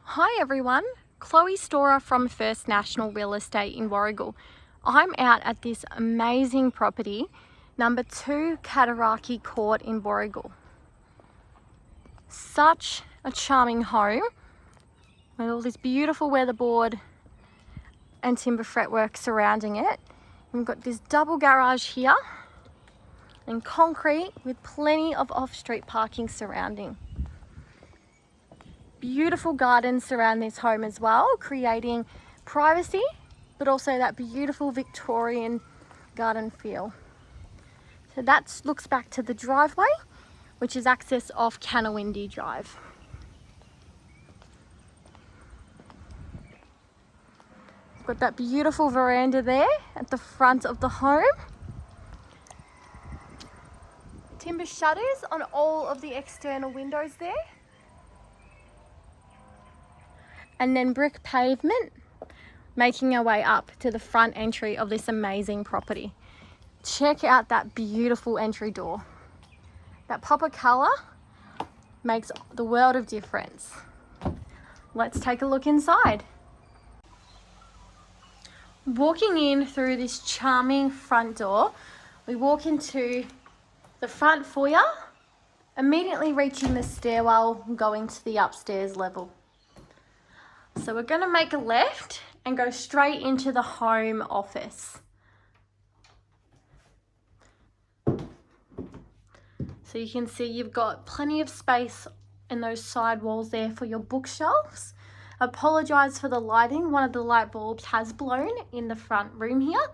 Hi everyone, Chloe Storer from First National Real Estate in Warragul. I'm out at this amazing property, number 2 Cataraqui Court in Warragul. Such a charming home with all this beautiful weatherboard and timber fretwork surrounding it. We've got this double garage here and concrete with plenty of off-street parking surrounding. Beautiful gardens surround this home as well, creating privacy, but also that beautiful Victorian garden feel. So that looks back to the driveway, which is access off Canawindi Drive. We've got that beautiful veranda there at the front of the home. Timber shutters on all of the external windows there. And then brick pavement, making our way up to the front entry of this amazing property. Check out that beautiful entry door. That pop of colour makes the world of difference. Let's take a look inside. Walking in through this charming front door, we walk into the front foyer, immediately reaching the stairwell going to the upstairs level. So we're going to make a left and go straight into the home office. So you can see you've got plenty of space in those side walls there for your bookshelves. I apologise for the lighting. One of the light bulbs has blown in the front room here,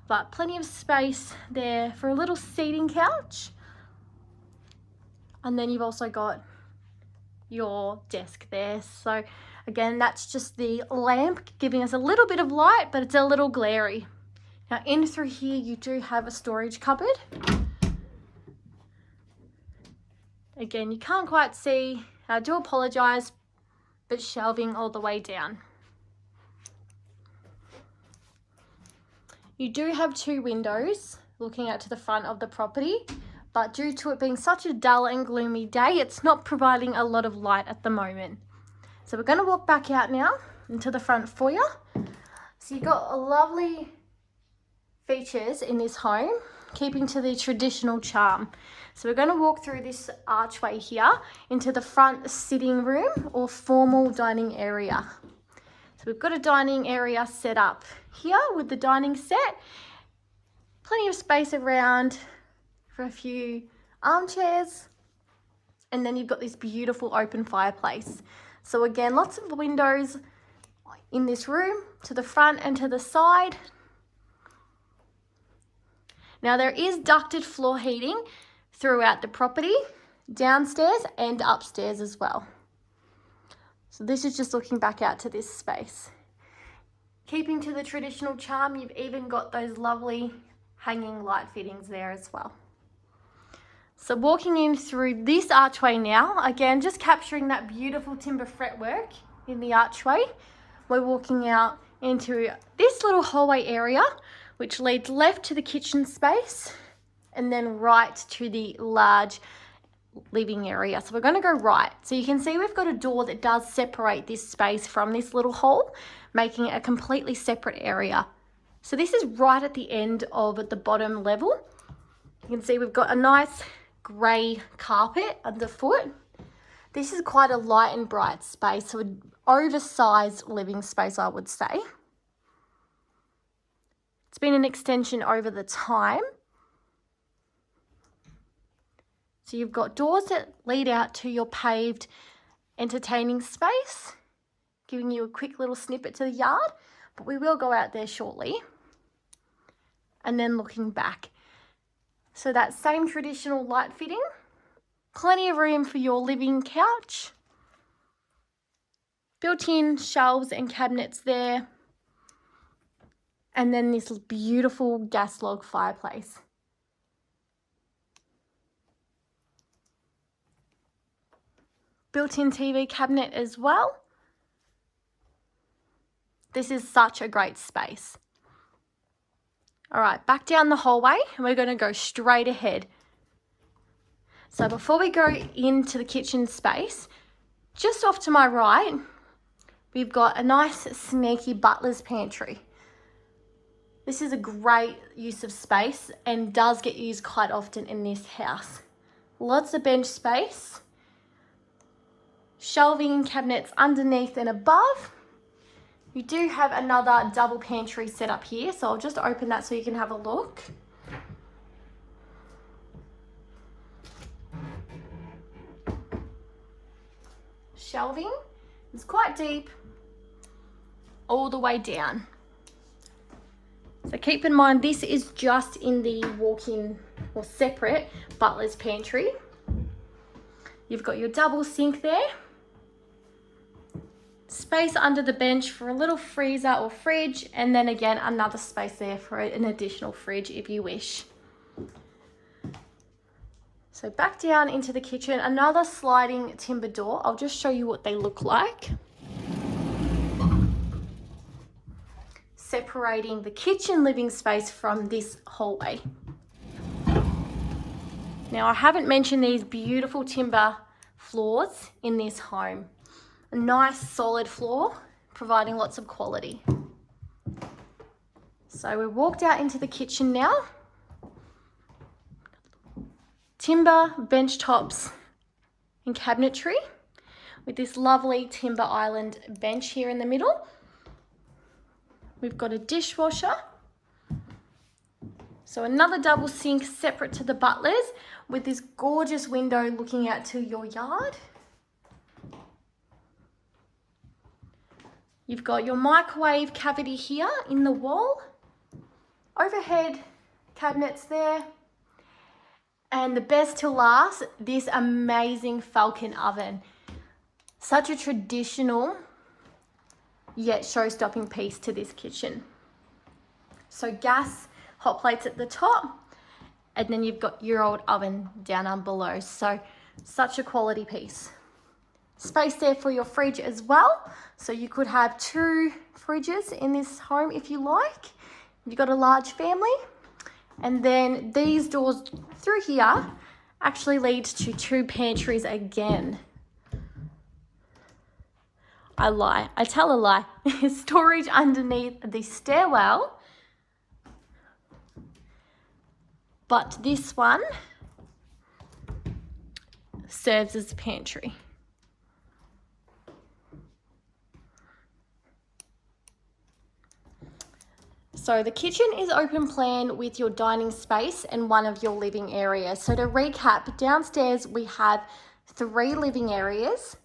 but plenty of space there for a little seating couch. And then you've also got your desk there. So again, that's just the lamp giving us a little bit of light, but it's a little glary. Now in through here, you do have a storage cupboard. Again, you can't quite see, I do apologise, but shelving all the way down. You do have 2 windows looking out to the front of the property, but due to it being such a dull and gloomy day, it's not providing a lot of light at the moment. So we're going to walk back out now into the front foyer. So you've got a lovely features in this home, keeping to the traditional charm. So we're going to walk through this archway here into the front sitting room or formal dining area. So we've got a dining area set up here with the dining set. Plenty of space around for a few armchairs. And then you've got this beautiful open fireplace. So again, lots of windows in this room to the front and to the side. Now there is ducted floor heating throughout the property, downstairs and upstairs as well. So this is just looking back out to this space. Keeping to the traditional charm, you've even got those lovely hanging light fittings there as well. So walking in through this archway now, again, just capturing that beautiful timber fretwork in the archway. We're walking out into this little hallway area, which leads left to the kitchen space and then right to the large living area. So we're going to go right. So you can see we've got a door that does separate this space from this little hall, making it a completely separate area. So this is right at the end of the bottom level. You can see we've got a nice grey carpet underfoot. This is quite a light and bright space, so an oversized living space, I would say. It's been an extension over the time. So you've got doors that lead out to your paved entertaining space, giving you a quick little snippet to the yard, but we will go out there shortly. And then looking back. So that same traditional light fitting, plenty of room for your living couch, built-in shelves and cabinets there, and then this beautiful gas log fireplace. Built-in TV cabinet as well. This is such a great space. All right, back down the hallway, and we're going to go straight ahead. So before we go into the kitchen space, just off to my right, we've got a nice sneaky butler's pantry. This is a great use of space and does get used quite often in this house. Lots of bench space, shelving and cabinets underneath and above. You do have another double pantry set up here, so I'll just open that so you can have a look. Shelving is quite deep all the way down. So keep in mind, this is just in the walk-in or separate butler's pantry. You've got your double sink there. Space under the bench for a little freezer or fridge, and then again, another space there for an additional fridge if you wish. So back down into the kitchen, another sliding timber door. I'll just show you what they look like. Separating the kitchen living space from this hallway. Now, I haven't mentioned these beautiful timber floors in this home. A nice solid floor, providing lots of quality. So we walked out into the kitchen now. Timber bench tops and cabinetry with this lovely timber island bench here in the middle. We've got a dishwasher. So another double sink separate to the butlers with this gorgeous window looking out to your yard. You've got your microwave cavity here in the wall. Overhead cabinets there. And the best till last, this amazing Falcon oven. Such a traditional yet show-stopping piece to this kitchen. So gas hot plates at the top, and then you've got your old oven down below. So such a quality piece. Space there for your fridge as well. So you could have 2 fridges in this home if you like. You've got a large family. And then these doors through here actually lead to 2 pantries again. I lie. I tell a lie. Storage underneath the stairwell. But this one serves as a pantry. So the kitchen is open plan with your dining space and one of your living areas. So to recap, downstairs we have 3 living areas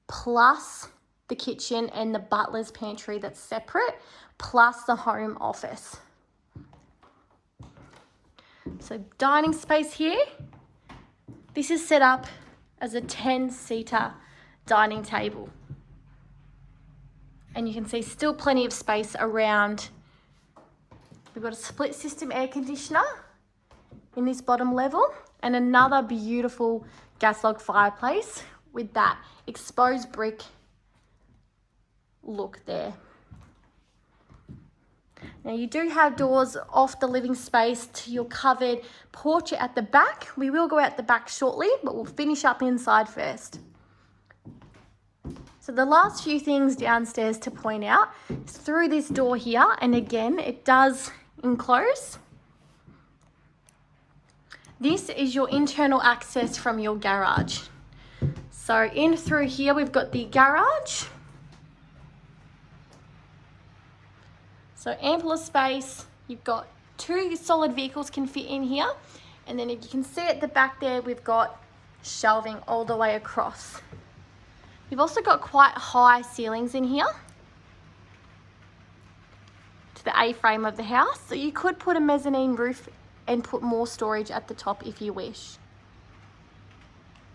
plus the kitchen and the butler's pantry that's separate, plus the home office. So dining space here. This is set up as a 10-seater dining table. And you can see still plenty of space around. We've got a split system air conditioner in this bottom level and another beautiful gas log fireplace with that exposed brick look there. Now you do have doors off the living space to your covered porch at the back. We will go out the back shortly, but we'll finish up inside first. So the last few things downstairs to point out is through this door here, and again, it does enclose. This is your internal access from your garage. So in through here, we've got the garage. So ample of space. You've got 2 solid vehicles can fit in here. And then if you can see at the back there, we've got shelving all the way across. You've also got quite high ceilings in here to the A-frame of the house. So you could put a mezzanine roof and put more storage at the top if you wish.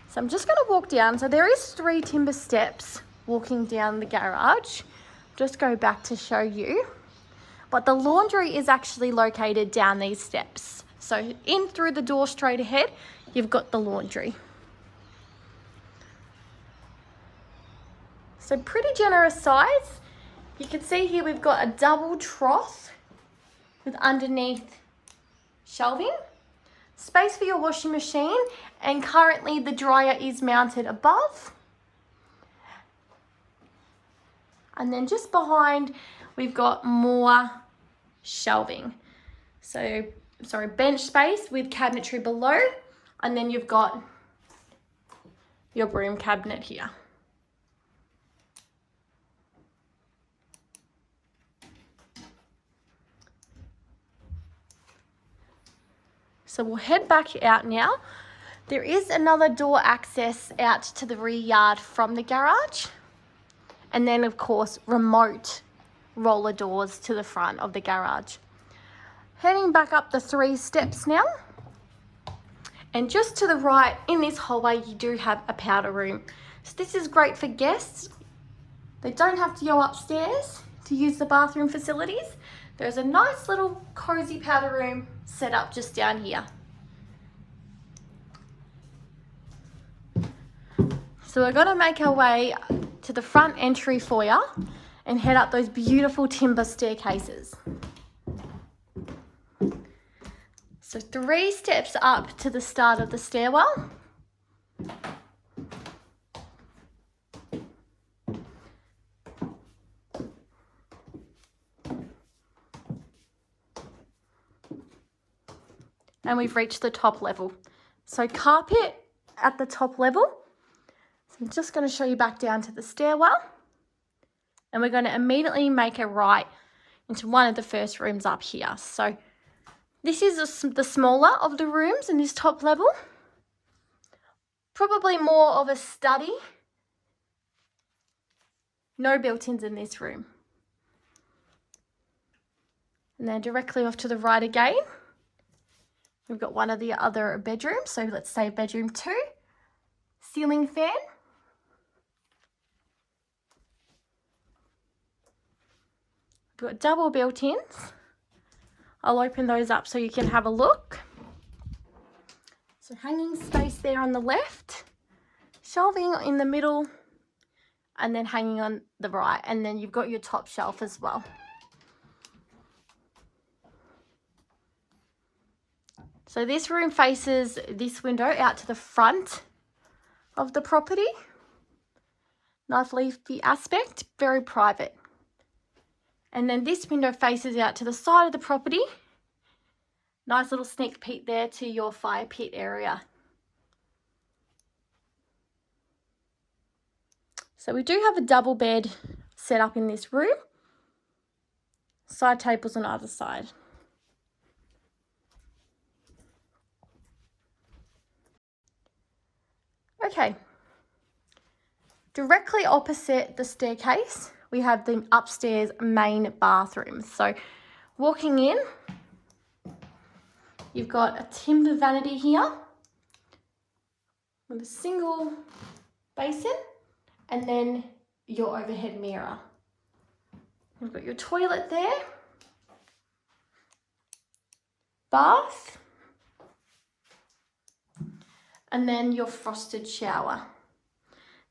So I'm just going to walk down. So there is 3 timber steps walking down the garage. Just go back to show you. But the laundry is actually located down these steps. So in through the door straight ahead, you've got the laundry. So pretty generous size. You can see here we've got a double trough with underneath shelving. Space for your washing machine, and currently the dryer is mounted above. And then just behind, we've got more shelving. So, sorry, bench space with cabinetry below. And then you've got your broom cabinet here. So we'll head back out now. There is another door access out to the rear yard from the garage. And then of course, remote roller doors to the front of the garage. Heading back up the 3 steps now. And just to the right in this hallway, you do have a powder room. So this is great for guests. They don't have to go upstairs to use the bathroom facilities. There's a nice little cozy powder room set up just down here. So we're going to make our way to the front entry foyer and head up those beautiful timber staircases. So 3 steps up to the start of the stairwell. And we've reached the top level. So carpet at the top level. So I'm just going to show you back down to the stairwell. And we're going to immediately make a right into one of the first rooms up here. So this is the smaller of the rooms in this top level. Probably more of a study. No built-ins in this room. And then directly off to the right again, we've got one of the other bedrooms. So let's say bedroom 2. Ceiling fan. We've got double built-ins. I'll open those up so you can have a look. So hanging space there on the left, shelving in the middle, and then hanging on the right. And then you've got your top shelf as well. So this room faces this window out to the front of the property. Nice leafy aspect, very private. And then this window faces out to the side of the property. Nice little sneak peek there to your fire pit area. So we do have a double bed set up in this room. Side tables on either side. Okay. Directly opposite the staircase, we have the upstairs main bathroom. So walking in, you've got a timber vanity here with a single basin and then your overhead mirror. You've got your toilet there, bath, and then your frosted shower.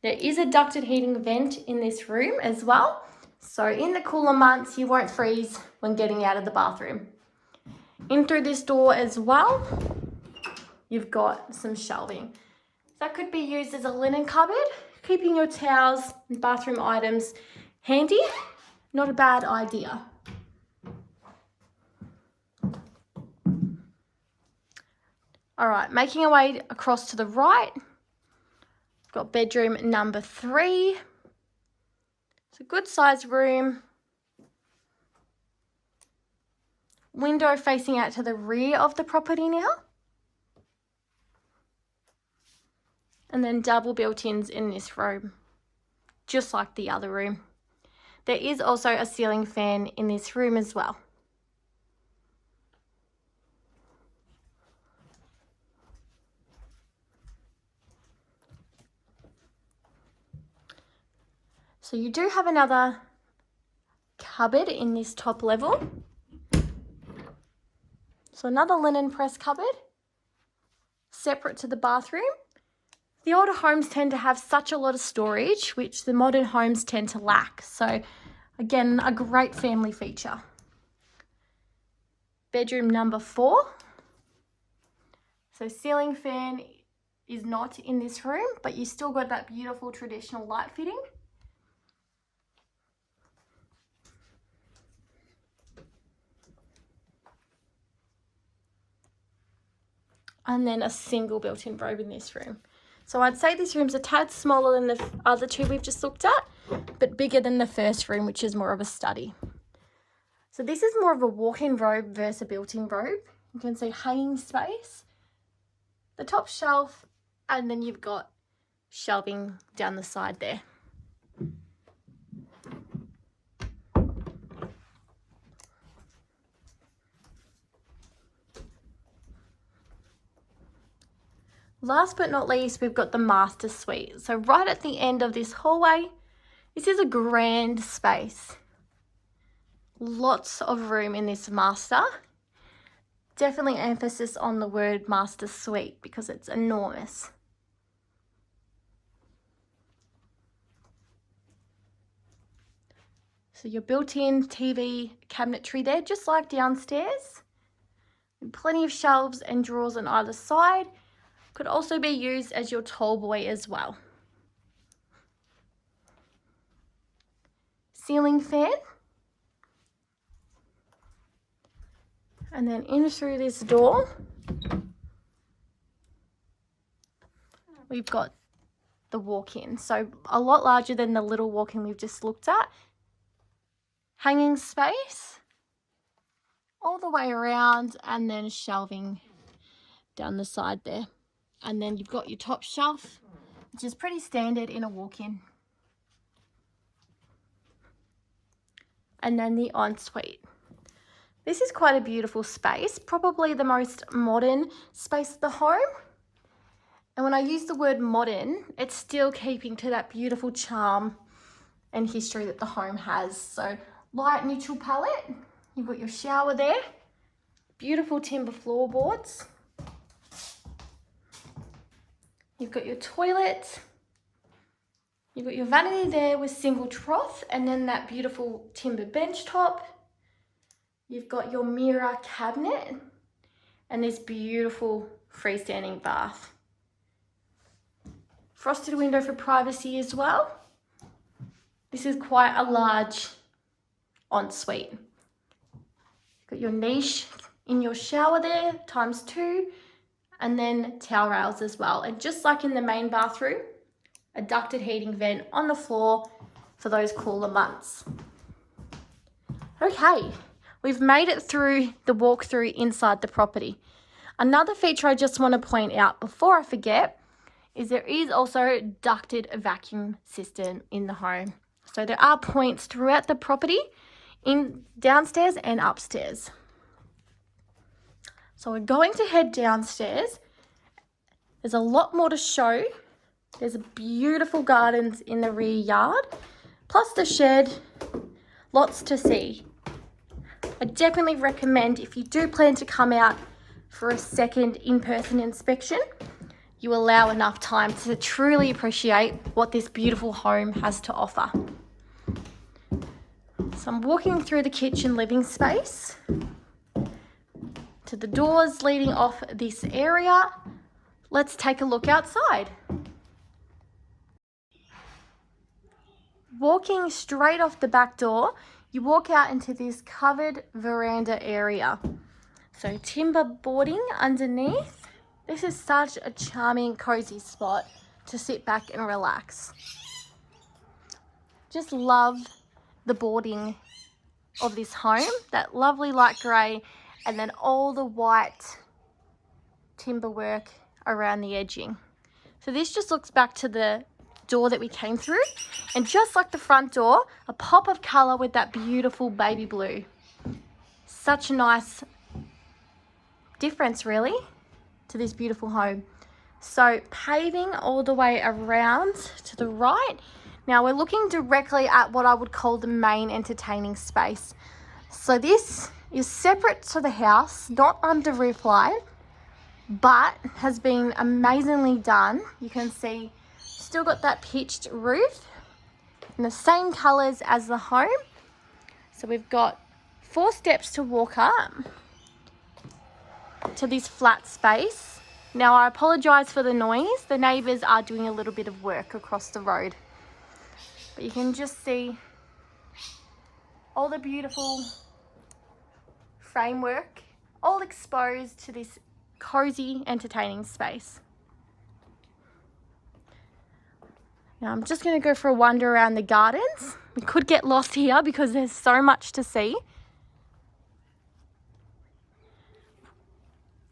There is a ducted heating vent in this room as well. So in the cooler months, you won't freeze when getting out of the bathroom. In through this door as well, you've got some shelving. That could be used as a linen cupboard, keeping your towels and bathroom items handy. Not a bad idea. All right, making our way across to the right. Got bedroom number 3. It's a good sized room. Window facing out to the rear of the property now. And then double built-ins in this room, just like the other room. There is also a ceiling fan in this room as well. So you do have another cupboard in this top level. So another linen press cupboard, separate to the bathroom. The older homes tend to have such a lot of storage, which the modern homes tend to lack. So again, a great family feature. Bedroom number 4. So ceiling fan is not in this room, but you still got that beautiful traditional light fitting. and then a single built-in robe in this room. So I'd say this room's a tad smaller than the other two we've just looked at, but bigger than the first room, which is more of a study. So this is more of a walk-in robe versus a built-in robe. You can see hanging space, the top shelf, and then you've got shelving down the side there. Last but not least, we've got the master suite. So right at the end of this hallway, this is a grand space. Lots of room in this master. Definitely emphasis on the word master suite because it's enormous. So your built-in TV cabinetry there, just like downstairs. Plenty of shelves and drawers on either side. Could also be used as your tall boy as well. Ceiling fan. And then in through this door, we've got the walk-in. So a lot larger than the little walk-in we've just looked at. Hanging space all the way around, and then shelving down the side there. And then you've got your top shelf, which is pretty standard in a walk-in. And then the ensuite. This is quite a beautiful space, probably the most modern space of the home. And when I use the word modern, it's still keeping to that beautiful charm and history that the home has. So light neutral palette, you've got your shower there, beautiful timber floorboards. You've got your toilet, you've got your vanity there with single trough, and then that beautiful timber bench top. You've got your mirror cabinet and this beautiful freestanding bath. Frosted window for privacy as well. This is quite a large ensuite. You've got your niche in your shower there, ×2. And then towel rails as well. And just like in the main bathroom, a ducted heating vent on the floor for those cooler months. Okay, we've made it through the walkthrough inside the property. Another feature I just want to point out before I forget is there is also a ducted vacuum system in the home. So there are points throughout the property, in downstairs and upstairs. So we're going to head downstairs. There's a lot more to show. There's beautiful gardens in the rear yard, plus the shed, lots to see. I definitely recommend, if you do plan to come out for a second in-person inspection, you allow enough time to truly appreciate what this beautiful home has to offer. So I'm walking through the kitchen living space to the doors leading off this area. Let's take a look outside. Walking straight off the back door, you walk out into this covered veranda area. So timber boarding underneath. This is such a charming, cozy spot to sit back and relax. Just love the boarding of this home, that lovely light grey, and then all the white timber work around the edging. So this just looks back to the door that we came through, and just like the front door, a pop of colour with that beautiful baby blue. Such a nice difference really to this beautiful home. So paving all the way around to the right. Now we're looking directly at what I would call the main entertaining space. So this is separate to the house, not under roof line, but has been amazingly done. You can see still got that pitched roof in the same colours as the home. So we've got 4 steps to walk up to this flat space. Now I apologise for the noise. The neighbours are doing a little bit of work across the road. But you can just see all the beautiful framework all exposed to this cozy, entertaining space. Now I'm just going to go for a wander around the gardens. We could get lost here because there's so much to see.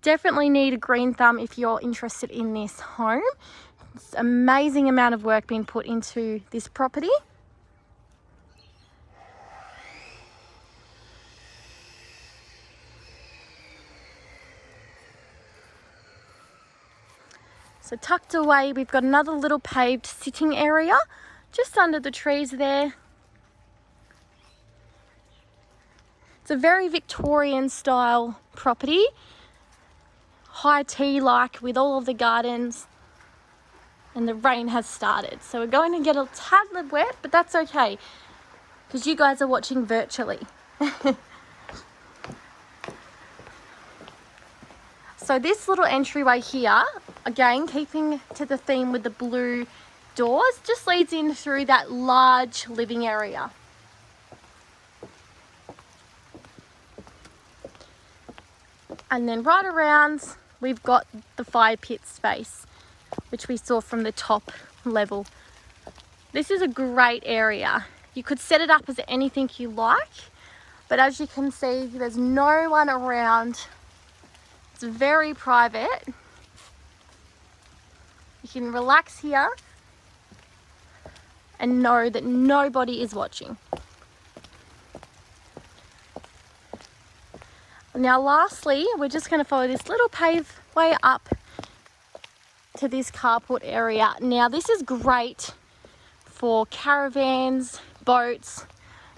Definitely need a green thumb if you're interested in this home. It's an amazing amount of work being put into this property. So tucked away, we've got another little paved sitting area just under the trees there. It's a very Victorian style property, high tea like, with all of the gardens, and the rain has started. So we're going to get a tad bit wet, but that's okay because you guys are watching virtually. So this little entryway here, again, keeping to the theme with the blue doors, just leads in through that large living area. And then right around, we've got the fire pit space, which we saw from the top level. This is a great area. You could set it up as anything you like, but as you can see, there's no one around. It's very private. You can relax here and know that nobody is watching. Now lastly, we're just going to follow this little paved way up to this carport area. Now this is great for caravans, boats,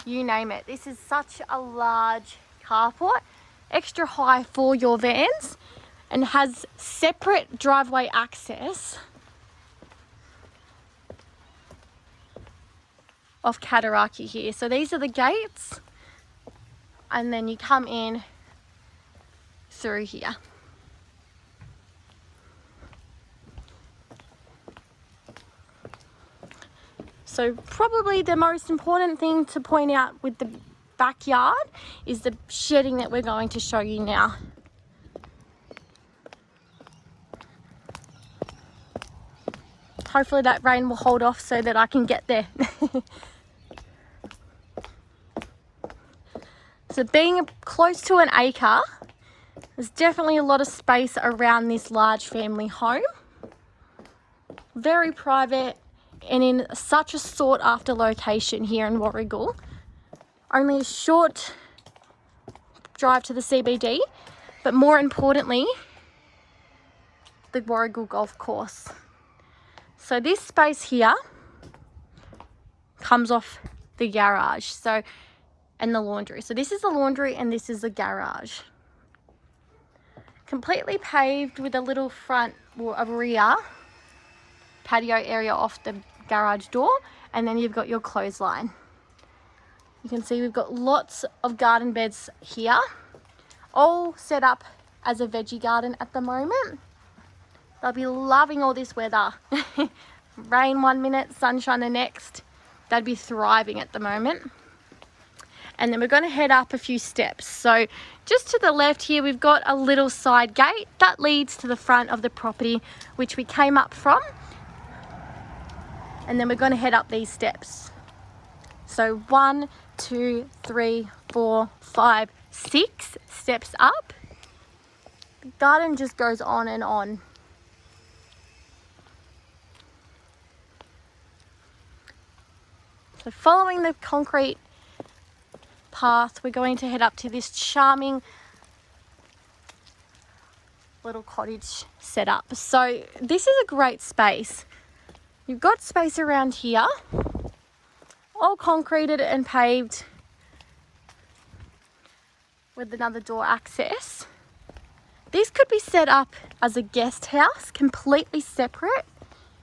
you name it. This is such a large carport, extra high for your vans, and has separate driveway access off Cataraqui here. So these are the gates, and then you come in through here. So probably the most important thing to point out with the backyard is the shedding that we're going to show you now. Hopefully that rain will hold off so that I can get there. So being close to an acre, there's definitely a lot of space around this large family home. Very private and in such a sought after location here in Warragul. Only a short drive to the CBD, but more importantly, the Warragul golf course. So this space here comes off the garage, and the laundry. So this is the laundry and this is the garage. Completely paved with a little front or a rear patio area off the garage door, and then you've got your clothesline. You can see we've got lots of garden beds here, all set up as a veggie garden at the moment. They'll be loving all this weather. Rain one minute, sunshine the next. They'd be thriving at the moment. And then we're going to head up a few steps. So just to the left here, we've got a little side gate that leads to the front of the property, which we came up from. And then we're going to head up these steps. So 1, 2, 3, 4, 5, 6 steps up. The garden just goes on and on. So following the concrete path, we're going to head up to this charming little cottage setup. So this is a great space. You've got space around here, all concreted and paved with another door access. This could be set up as a guest house, completely separate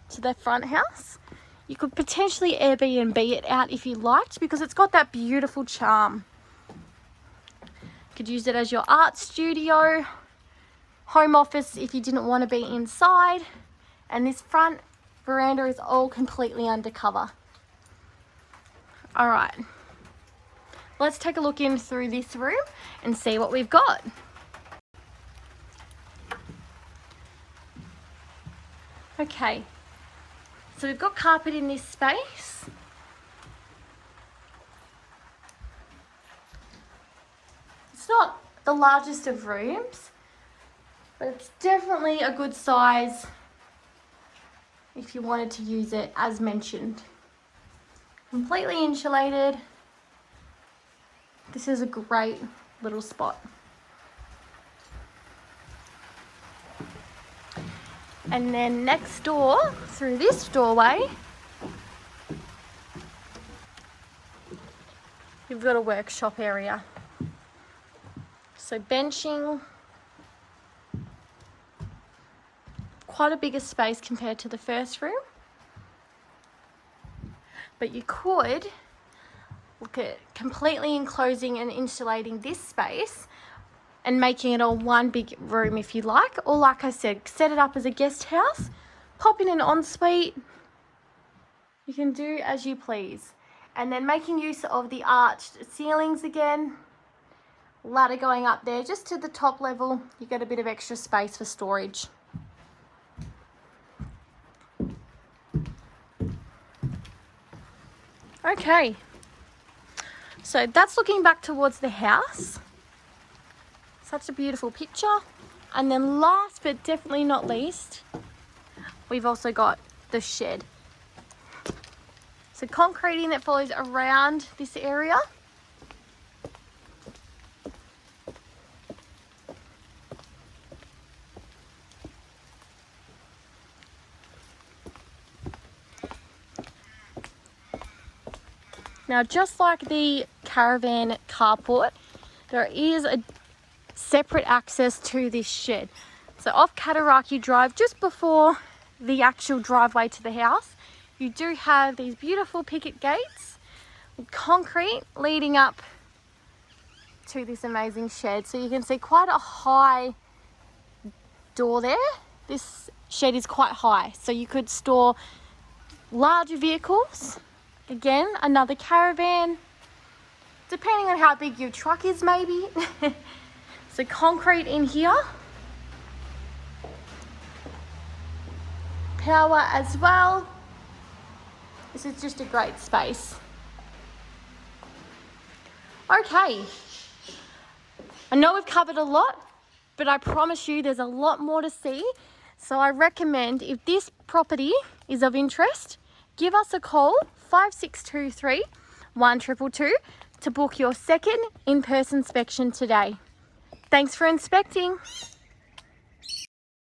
to the front house. You could potentially Airbnb it out if you liked, because it's got that beautiful charm. You could use it as your art studio, home office if you didn't want to be inside, and this front veranda is all completely undercover. All right, let's take a look in through this room and see what we've got. Okay, so we've got carpet in this space. It's not the largest of rooms, but it's definitely a good size if you wanted to use it as mentioned. Completely insulated. This is a great little spot. And then next door, through this doorway, you've got a workshop area. So benching, quite a bigger space compared to the first room. But you could look at completely enclosing and insulating this space and making it all one big room if you like. Or like I said, set it up as a guest house, pop in an ensuite. You can do as you please. And then making use of the arched ceilings again. Ladder going up there just to the top level. You get a bit of extra space for storage. Okay, so that's looking back towards the house. Such a beautiful picture. And then last but definitely not least, we've also got the shed. So concreting that follows around this area. Now, just like the caravan carport, there is a separate access to this shed. So off Cataraqui Drive, just before the actual driveway to the house, you do have these beautiful picket gates with concrete leading up to this amazing shed. So you can see quite a high door there. This shed is quite high, so you could store larger vehicles. Again, another caravan, depending on how big your truck is maybe. So concrete in here. Power as well. This is just a great space. Okay. I know we've covered a lot, but I promise you there's a lot more to see. So I recommend, if this property is of interest, give us a call, 5623 1222, to book your second in-person inspection today. Thanks for inspecting.